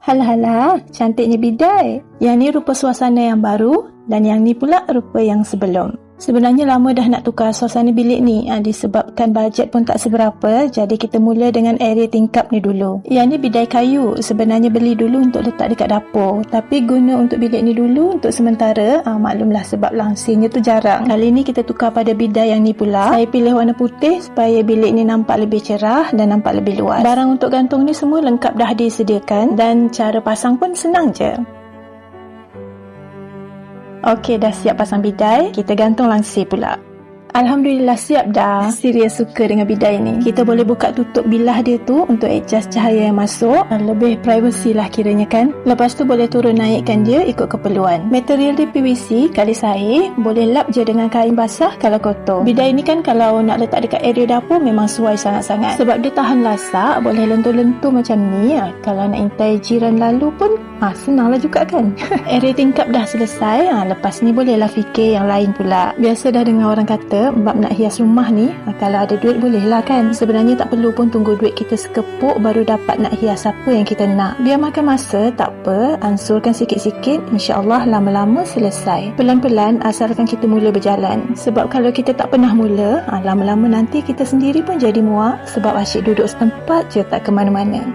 Halah, cantiknya bidai. Yang ni rupa suasana yang baru dan yang ni pula rupa yang sebelum. Sebenarnya lama dah nak tukar suasana bilik ni disebabkan bajet pun tak seberapa, jadi kita mula dengan area tingkap ni dulu. Yang ni bidai kayu, sebenarnya beli dulu untuk letak dekat dapur, tapi guna untuk bilik ni dulu untuk sementara. Maklumlah sebab langsirnya tu jarang. Kali ni kita tukar pada bidai yang ni pula. Saya pilih warna putih supaya bilik ni nampak lebih cerah dan nampak lebih luas. Barang untuk gantung ni semua lengkap dah disediakan dan cara pasang pun senang je. Okey, dah siap pasang bidai. Kita gantung langsir pula. Alhamdulillah siap dah. Serius suka dengan bidai ni. Kita boleh buka tutup bilah dia tu untuk adjust cahaya yang masuk. Lebih privacy lah kiranya kan. Lepas tu boleh turun naikkan dia ikut keperluan. Material dia PVC, kalis air. Boleh lap je dengan kain basah kalau kotor. Bidai ni kan kalau nak letak dekat area dapur memang sesuai sangat-sangat. Sebab dia tahan lasak, boleh lentur-lentur macam ni. Kalau nak intai jiran lalu pun senang lah juga kan. Area tingkap dah selesai. Lepas ni bolehlah fikir yang lain pula. Biasa dah dengar orang kata bab nak hias rumah ni, kalau ada duit boleh lah kan. Sebenarnya tak perlu pun tunggu duit kita sekepuk baru dapat nak hias apa yang kita nak. Biar makan masa, tak apa, ansurkan sikit-sikit, insyaAllah lama-lama selesai. Pelan-pelan asalkan kita mula berjalan. Sebab kalau kita tak pernah mula, lama-lama nanti kita sendiri pun jadi muak sebab asyik duduk setempat je tak ke mana-mana.